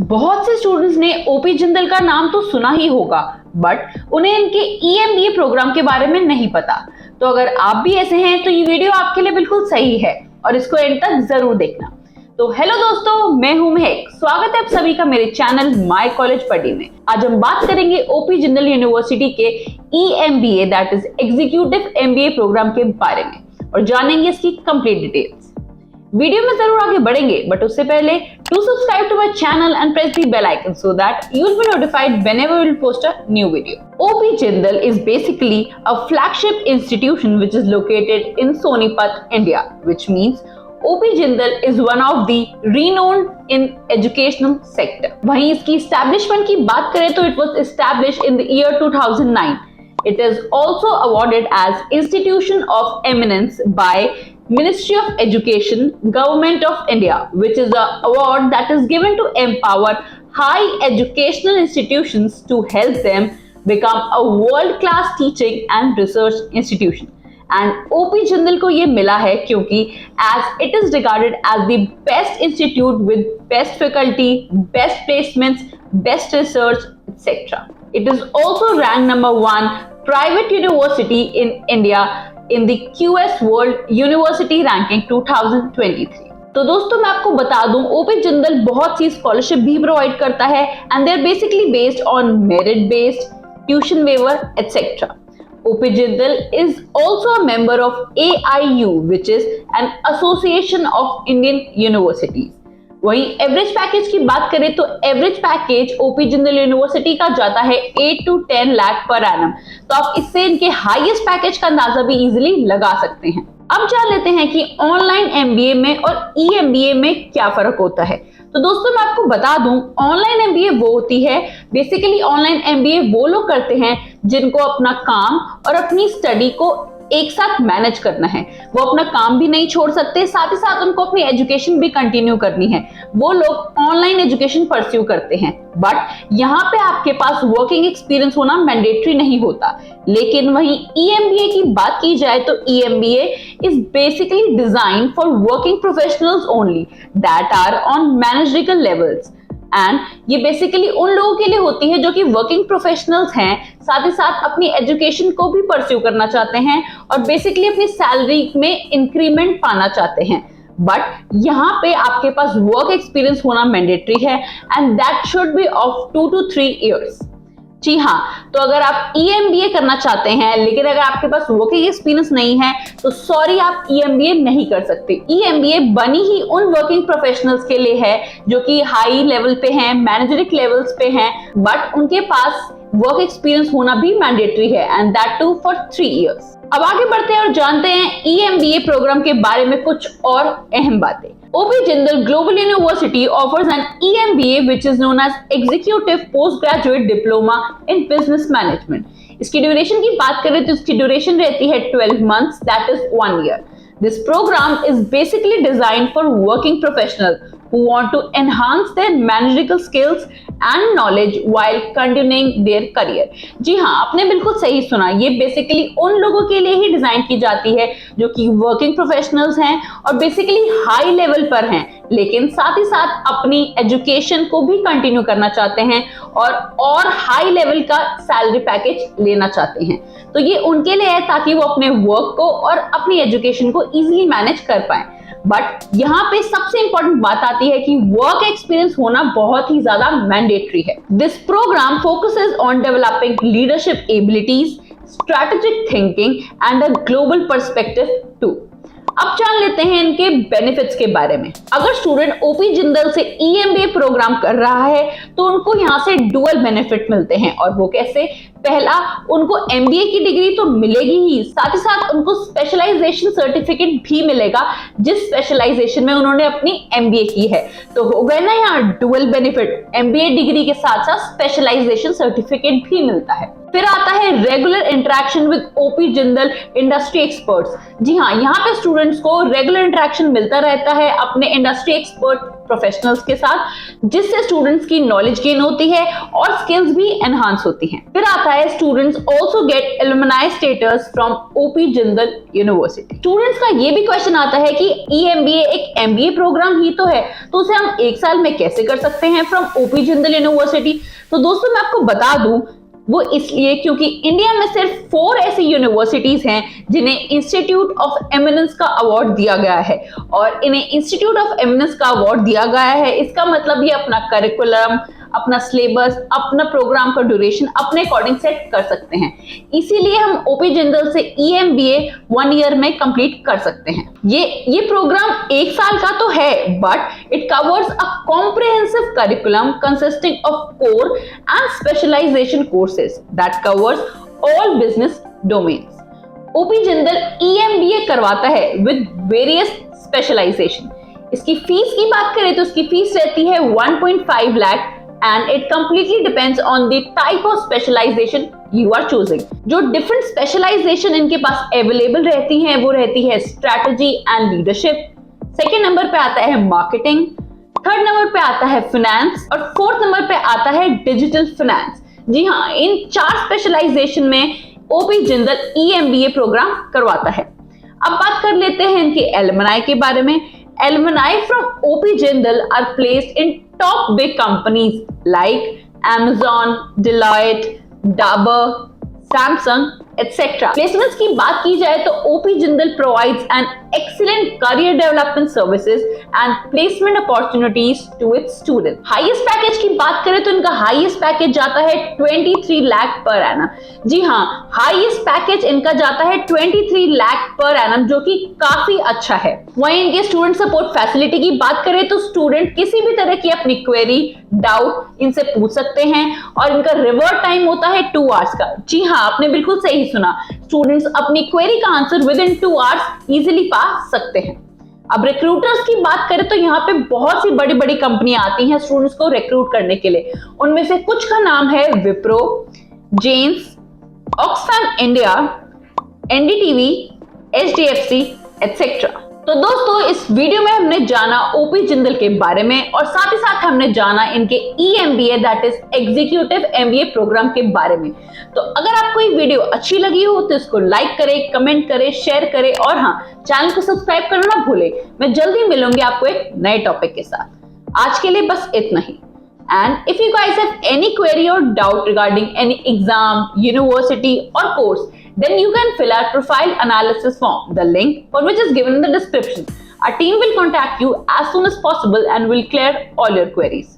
बहुत से स्टूडेंट्स ने ओपी जिंदल का नाम तो सुना ही होगा, बट उन्हें इनके ईएमबीए प्रोग्राम के बारे में नहीं पता। तो अगर आप भी ऐसे हैं तो ये वीडियो आपके लिए बिल्कुल सही है और इसको एंड तक जरूर देखना। तो हेलो दोस्तों, मैं हूं महक। स्वागत है आप सभी का मेरे चैनल माय कॉलेज पढ़ी में। आज हम बात करेंगे ओपी जिंदल यूनिवर्सिटी के EMBA that is executive MBA programme के बारे में और जानेंगे इसकी कंप्लीट डिटेल्स। वीडियो में जरूर आगे बढ़ेंगे, बट उससे पहले do subscribe to my channel and press the bell icon so that you will be notified whenever we will post a new video. OP Jindal is basically a flagship institution which is located in Sonipat, India, which means OP Jindal is one of the renowned in educational sector. वहीं इसकी establishment की बात करें तो it was established in the year 2009. It is also awarded as Institution of Eminence by Ministry of Education, Government of India, which is an award that is given to empower high educational institutions to help them become a world-class teaching and research institution. And OP Jindal को ये मिला है क्योंकि as it is regarded as the best institute with best faculty, best placements, best research, etc. It is also ranked number 1 private university in India in the QS World University Ranking 2023. तो दोस्तों मैं आपको बता दूं, OP Jindal बहुत सी scholarship भी provide करता है and they are basically based on merit based, tuition waiver etcetera. OP Jindal is also a member of AIU, which is an Association of Indian Universities. वहीं एवरेज पैकेज की बात करें तो average package OP Jindal university का जाता है 8 to 10 lakh per annum. तो आप इससे इनके हाईएस्ट पैकेज का अंदाजा भी इजीली लगा सकते हैं. अब जान लेते हैं कि ऑनलाइन एमबीए में और ईएमबीए में क्या फर्क होता है. तो दोस्तों मैं आपको बता दूं, ऑनलाइन एमबीए वो होती है, बेसिकली ऑनलाइन एमबीए वो लोग करते हैं जिनको अपना काम और अपनी स्टडी को एक साथ मैनेज करना है. वो अपना काम भी नहीं छोड़ सकते, साथ ही साथ उनको अपनी एजुकेशन भी कंटिन्यू करनी है. वो लोग ऑनलाइन एजुकेशन परस्यू करते हैं. बट यहाँ पे आपके पास वर्किंग एक्सपीरियंस होना मैंडेटरी नहीं होता. लेकिन वहीं ईएमबीए की बात की जाए तो EMBA is basically design for working professionals only that are on managerial levels. And ये बेसिकली उन लोगों के लिए होती है जो कि वर्किंग प्रोफेशनल्स हैं, साथ ही साथ अपनी एजुकेशन को भी परस्यू करना चाहते हैं और बेसिकली अपनी सैलरी में इंक्रीमेंट पाना चाहते हैं. बट यहाँ पे आपके पास वर्क एक्सपीरियंस होना मैंडेटरी है and that should be of 2 to 3 years. जी हाँ, तो अगर आप ईएमबीए करना चाहते हैं लेकिन अगर आपके पास वर्किंग एक्सपीरियंस नहीं है तो सॉरी, आप ईएमबीए नहीं कर सकते. ईएमबीए बनी ही उन वर्किंग प्रोफेशनल्स के लिए है जो कि हाई लेवल पे हैं, मैनेजरिक लेवल्स पे हैं, बट उनके पास वर्क एक्सपीरियंस होना भी मैंडेटरी है and that too for 3 years. अब आगे बढ़ते हैं और जानते हैं ईएमबीए प्रोग्राम के बारे में कुछ और अहम बातें. OP Jindal Global University offers an EMBA which is known as Executive Postgraduate Diploma in Business Management. इसकी ड्यूरेशन की बात करें तो इसकी ड्यूरेशन रहती है 12 months, that is 1 year. This program is basically designed for working professionals who want to enhance their managerial skills and knowledge while continuing their career. जी हाँ, आपने बिल्कुल सही सुना. ये बेसिकली उन लोगों के लिए ही डिजाइन की जाती है जो कि वर्किंग प्रोफेशनल्स हैं और बेसिकली हाई लेवल पर हैं, लेकिन साथ ही साथ अपनी एजुकेशन को भी कंटिन्यू करना चाहते हैं और हाई लेवल का सैलरी पैकेज लेना चाहते हैं. तो ये उनके लिए है ताकि वो अपने वर्क को और अपनी एजुकेशन को इजीली मैनेज कर पाए. बट यहाँ पे सबसे इंपॉर्टेंट बात आती है कि वर्क एक्सपीरियंस होना बहुत ही ज्यादा मैंडेटरी है. This programme focuses on developing leadership abilities, strategic thinking and a global perspective too. अब जान लेते हैं इनके बेनिफिट्स के बारे में. अगर स्टूडेंट ओपी जिंदल से ईएमबीए प्रोग्राम कर रहा है तो उनको यहाँ से डुअल बेनिफिट मिलते हैं. और वो कैसे? पहला, उनको एमबीए की डिग्री तो मिलेगी ही, साथ ही साथ उनको स्पेशलाइजेशन सर्टिफिकेट भी मिलेगा जिस स्पेशलाइजेशन में उन्होंने अपनी एमबीए की है. तो हो गए ना यहाँ डुअल बेनिफिट. एमबीए डिग्री के साथ साथ स्पेशलाइजेशन सर्टिफिकेट भी मिलता है. फिर आता है regular interaction with OP Jindal industry experts. जी हाँ, यहाँ पे स्टूडेंट्स को रेगुलर इंटरेक्शन मिलता रहता है अपने इंडस्ट्री एक्सपर्ट प्रोफेशनल्स के साथ, जिससे स्टूडेंट्स की नॉलेज गेन होती है और स्किल्स भी एनहांस होती हैं। फिर आता है students also get alumni status from OP Jindal university. Students का ये भी क्वेश्चन आता है कि EMBA एक MBA प्रोग्राम ही तो है, तो उसे हम एक साल में कैसे कर सकते हैं फ्रॉम ओपी जिंदल यूनिवर्सिटी। तो दोस्तों मैं आपको बता दूं, वो इसलिए क्योंकि इंडिया में सिर्फ 4 ऐसी यूनिवर्सिटीज हैं जिन्हें इंस्टीट्यूट ऑफ एमिनेंस का अवार्ड दिया गया है, और इन्हें इंस्टीट्यूट ऑफ एमिनेंस का अवार्ड दिया गया है, इसका मतलब ये अपना करिकुलम, अपना सिलेबस, अपना प्रोग्राम का ड्यूरेशन अपने अकॉर्डिंग सेट कर सकते हैं। इसीलिए हम ओपी जिंदल से EMBA 1 ईयर में कंप्लीट कर सकते हैं। ये प्रोग्राम 1 साल का तो है, but it covers a comprehensive curriculum consisting of core and specialization courses that covers all business domains. OP Jindal EMBA करवाता है विद वेरियस स्पेशलाइजेशन। इसकी फीस की बात करें तो इसकी फीस रहती है 1.5 lakh and it completely depends on the type of specialization you are choosing। जो different specialization इनके पास available रहती हैं वो रहती है strategy and leadership, second number पे आता है marketing, थर्ड नंबर पे आता है finance और फोर्थ नंबर पे आता है digital finance। जी हाँ, इन 4 स्पेशलाइजेशन में ओपी जिंदल EMBA प्रोग्राम करवाता है। अब बात कर लेते हैं इनके एलुमनाई के बारे में। Alumni from OP Jindal are placed in top big companies like Amazon, Deloitte, Dabur, Samsung, etc. Placements की बात की जाए तो OP Jindal provides an excellent career development services and placement opportunities to its students. Highest package की बात करें तो इनका highest package जाता है 23 लाख per annum। जी हाँ, highest package इनका जाता है 23 लाख per annum, जो कि काफी अच्छा है। वहीं इनके स्टूडेंट सपोर्ट फैसिलिटी की बात करें तो स्टूडेंट किसी भी तरह की अपनी क्वेरी, डाउट इनसे पूछ सकते हैं, और इनका रिवर्ट टाइम होता है 2 आवर्स का। जी हाँ, आपने बिल्कुल सही सुना, स्टूडेंट्स अपनी क्वेरी का answer with in 2 hours easily पा सकते हैं। अब रिक्रूटर्स की बात करें तो यहाँ पे बहुत सी बड़ी बड़ी कंपनियां आती हैं स्टूडेंट्स को रिक्रूट करने के लिए। उनमें से कुछ का नाम है विप्रो, जेन्स, Oxfam India, NDTV, HDFC etcetera. तो दोस्तों इस वीडियो में हमने जाना ओपी जिंदल के बारे में, और साथ ही साथ हमने जाना इनके EMBA that is executive MBA programme के बारे में। तो अगर आपको ये वीडियो अच्छी लगी हो तो इसको लाइक करें, कमेंट करें, शेयर करें, और हाँ, चैनल को सब्सक्राइब करना ना भूलें। मैं जल्दी मिलूंगी आपको एक नए टॉपिक के साथ। आज के लिए बस इतना ही। And if you guys have any query or doubt regarding any exam, university or course, then you can fill our profile analysis form, the link for which is given in the description. Our team will contact you as soon as possible and will clear all your queries.